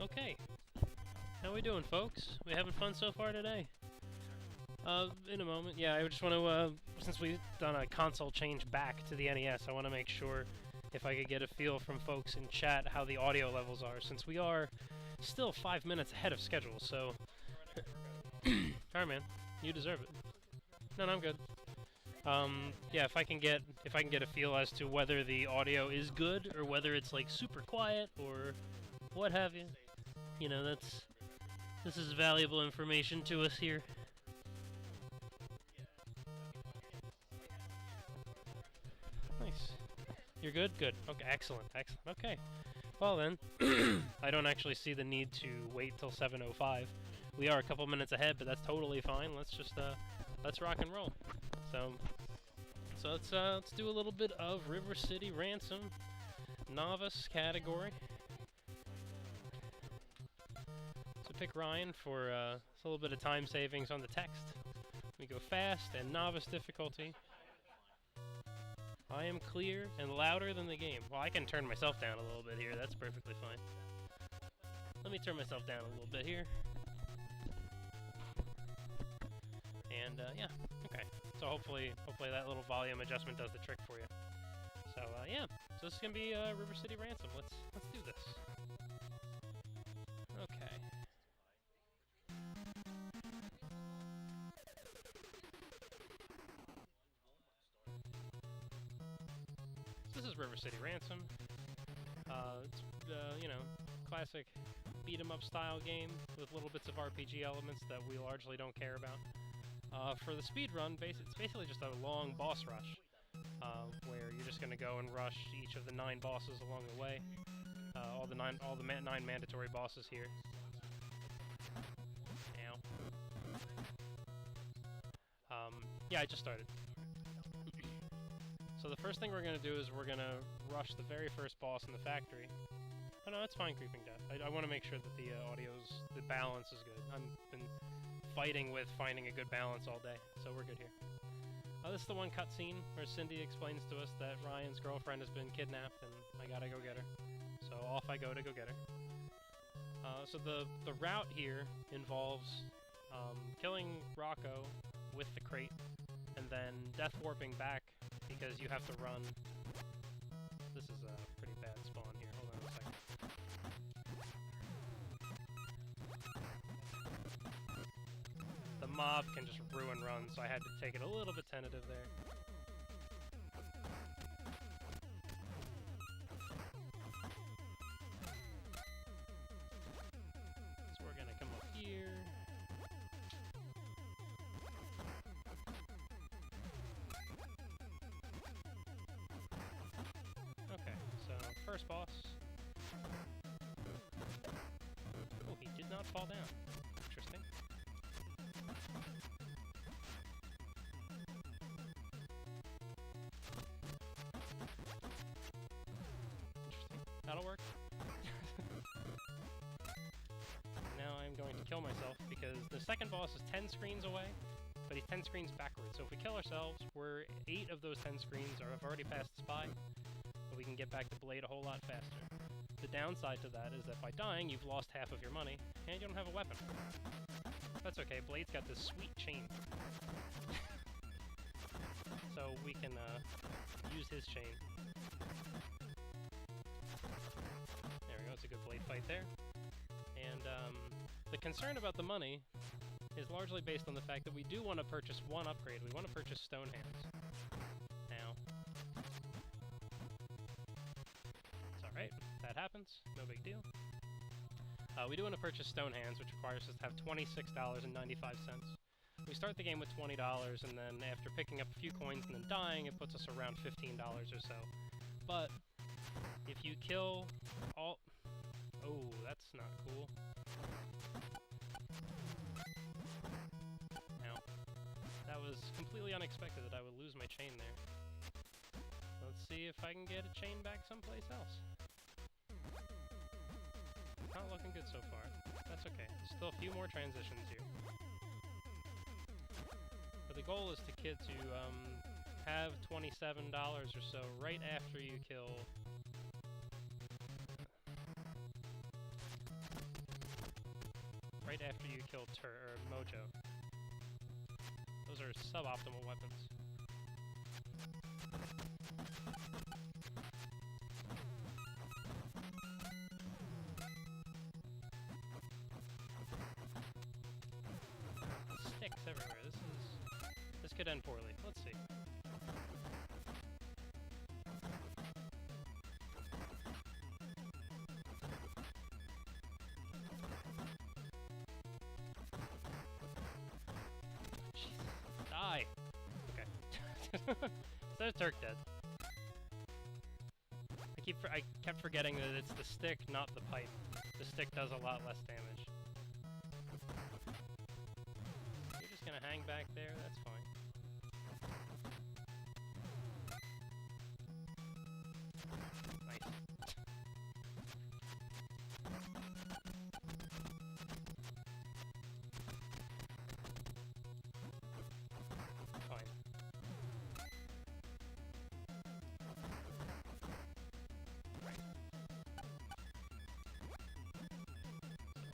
Okay, how we doing, folks? We having fun so far today? In a moment. Yeah, I just want to, since we've done a console change back to the NES, I want to make sure if I could get a feel from folks in chat how the audio levels are, since we are still 5 minutes ahead of schedule, so... Alright, man. You deserve it. No, I'm good. Yeah, if I can get a feel as to whether the audio is good, or whether it's, like, super quiet, or what have you. You know, this is valuable information to us here. Nice. You're good? Good. Okay, excellent, excellent. Okay. Well then, I don't actually see the need to wait till 7:05. We are a couple minutes ahead, but that's totally fine. Let's just, let's rock and roll. So let's do a little bit of River City Ransom novice category. So pick Ryan for a little bit of time savings on the text. We go fast and novice difficulty. I am clear and louder than the game. Well, I can turn myself down a little bit here. That's perfectly fine. Let me turn myself down a little bit here. And, yeah. Okay. So hopefully that little volume adjustment does the trick for you. So, yeah. So this is gonna be, River City Ransom. Let's do this. Okay. This is River City Ransom. It's, you know, classic beat-em-up style game with little bits of RPG elements that we largely don't care about. For the speedrun, it's basically just a long boss rush, where you're just going to go and rush each of the 9 bosses along the way. All the 9 mandatory bosses here. Ow. Yeah, I just started. So the first thing we're going to do is we're going to rush the very first boss in the factory. Oh no, that's fine, Creeping Death. I want to make sure that the the balance is good. I've been fighting with finding a good balance all day, so we're good here. This is the one cutscene where Cindy explains to us that Ryan's girlfriend has been kidnapped and I gotta go get her. So off I go to go get her. So the route here involves killing Rocco with the crate, and then death warping back because you have to run. This is a pretty bad spawn here. Hold on a second. The mob can just ruin runs, so I had to take it a little bit tentative there. So we're gonna come up here. Okay, so first boss. Oh, he did not fall down. Interesting. That'll work. Now I'm going to kill myself because the second boss is 10 screens away, but he's 10 screens backwards. So if we kill ourselves, we're 8 of those 10 screens have already passed the spy, but we can get back to Blade a whole lot faster. The downside to that is that by dying, you've lost half of your money, and you don't have a weapon. That's okay, Blade's got this sweet chain. So we can use his chain. There we go, it's a good Blade fight there. And the concern about the money is largely based on the fact that we do want to purchase one upgrade. We want to purchase Stone Hands. Now. It's alright, that happens, no big deal. We do want to purchase Stone Hands, which requires us to have $26.95. We start the game with $20, and then after picking up a few coins and then dying, it puts us around $15 or so. But if you kill all... Oh, that's not cool. Ow. That was completely unexpected that I would lose my chain there. Let's see if I can get a chain back someplace else. Not looking good so far. That's okay. There's still a few more transitions here. But the goal is to have $27 or so right after you kill... right after you kill Mojo. Those are suboptimal weapons. Sticks everywhere. This could end poorly. Let's see. Jesus. Die! Okay. So Turk dead. I kept forgetting that it's the stick, not the pipe. The stick does a lot less damage. You're just gonna hang back there, that's fine. Nice. Fine. Right.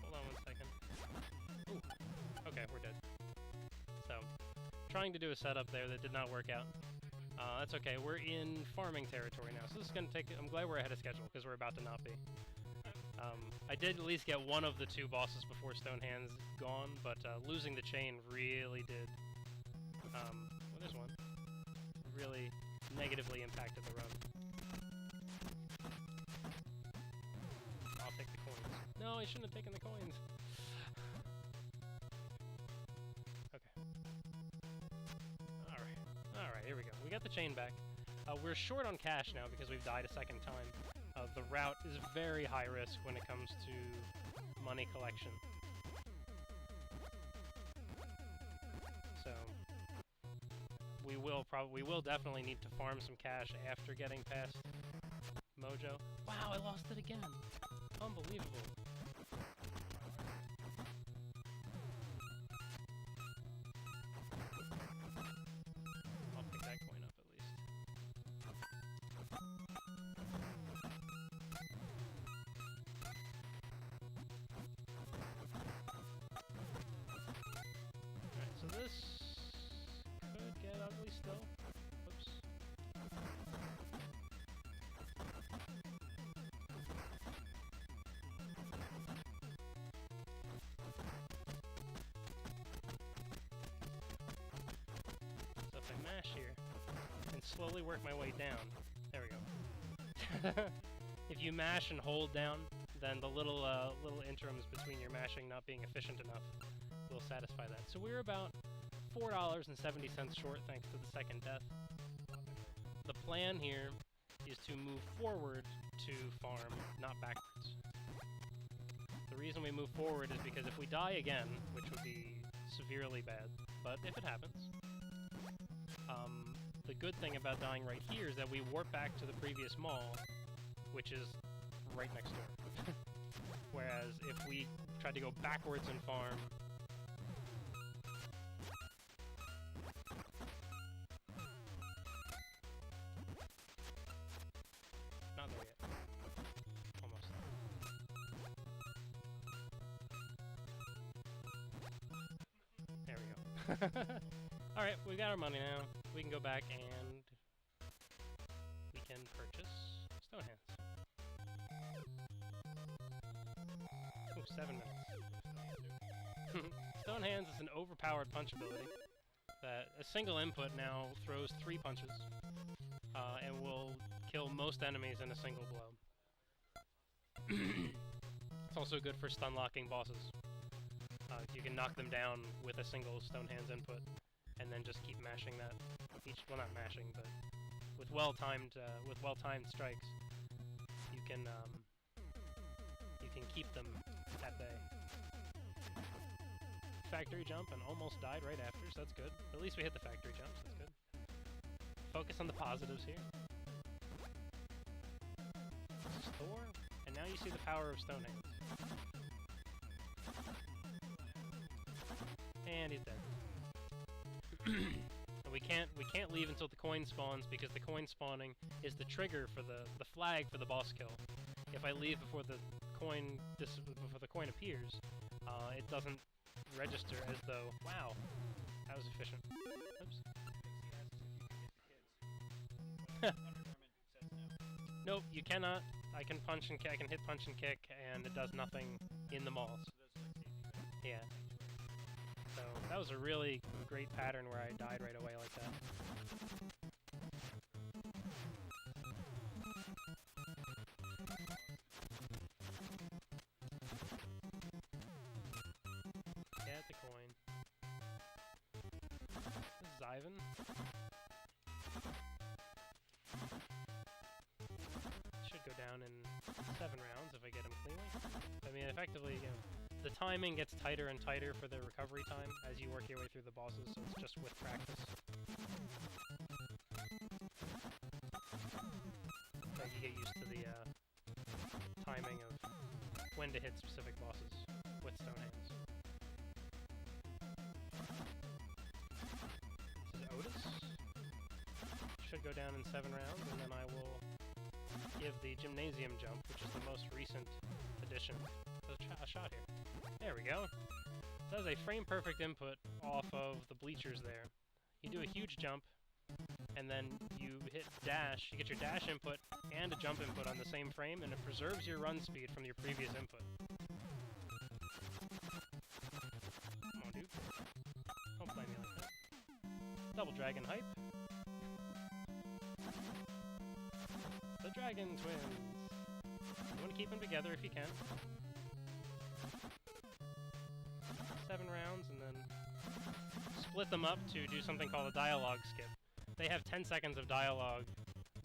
Hold on 1 second. Ooh. Okay, we're dead. So, trying to do a setup there that did not work out. That's okay, we're in farming territory now, so this is gonna take... I'm glad we're ahead of schedule, because we're about to not be. I did at least get one of the 2 bosses before Stonehand's gone, but losing the chain really did... well, there's one. Really negatively impacted the run. I'll take the coins. No, I shouldn't have taken the coins! Alright, here we go. We got the chain back. We're short on cash now because we've died a second time. The route is very high risk when it comes to money collection. So we will definitely need to farm some cash after getting past Mojo. Wow, I lost it again. Unbelievable. So this could get ugly still. Oops. So if I mash here and slowly work my way down, there we go. If you mash and hold down, then the little interims between your mashing not being efficient enough will satisfy that. So we're about $4.70 short thanks to the second death. The plan here is to move forward to farm, not backwards. The reason we move forward is because if we die again, which would be severely bad, but if it happens, the good thing about dying right here is that we warp back to the previous mall, which is right next door. Whereas if we tried to go backwards and farm, not there yet. Almost. There we go. Alright, we got our money now. We can go back and we can purchase Stonehands. Oh, 7 minutes. Stonehands is an overpowered punch ability that a single input now throws 3 punches and will kill most enemies in a single blow. It's also good for stun locking bosses. You can knock them down with a single Stonehands input and then just keep mashing that. Well, not mashing, but with well-timed strikes, you can keep them at bay. Factory jump and almost died right after, so that's good. At least we hit the factory jumps, that's good. Focus on the positives here. Store, and now you see the power of Stonehands. And he's dead. And we can't leave until the coin spawns, because the coin spawning is the trigger for the flag for the boss kill. If I leave before the coin appears, it doesn't register as though. Wow, that was efficient. Oops. Nope, you cannot. I can punch and I can hit punch and kick, and it does nothing in the malls. Yeah. So that was a really great pattern where I died right away like that. Get the coin. This is Ivan. Should go down in 7 rounds if I get him cleanly. I mean, effectively, you know, the timing gets tighter and tighter for the recovery time as you work your way through the bosses, so it's just with practice. Like, you get used to the timing of when to hit specific bosses with stone hands. This is Otis. Should go down in 7 rounds, and then I will give the gymnasium jump, which is the most recent addition, a shot here. There we go. That is a frame-perfect input off of the bleachers there. You do a huge jump, and then you hit dash. You get your dash input and a jump input on the same frame, and it preserves your run speed from your previous input. Come on, dude. Don't play me like that. Double Dragon hype. The Dragon Twins. You want to keep them together if you can. 7 rounds, and then split them up to do something called a dialogue skip. They have 10 seconds of dialogue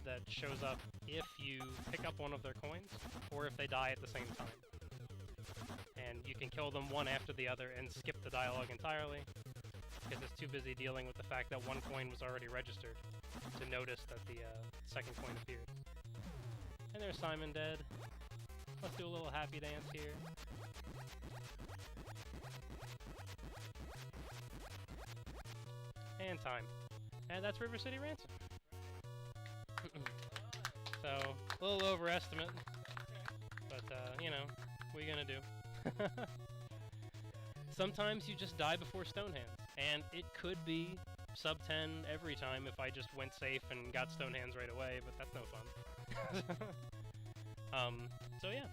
that shows up if you pick up one of their coins, or if they die at the same time. And you can kill them one after the other and skip the dialogue entirely, because it's too busy dealing with the fact that one coin was already registered to notice that the second coin appeared. And there's Simon dead. Let's do a little happy dance here. And time. And that's River City Ransom. So, a little overestimate. But, you know, what are you gonna do? Sometimes you just die before Stonehands. And it could be sub 10 every time if I just went safe and got Stonehands right away, but that's no fun. So yeah.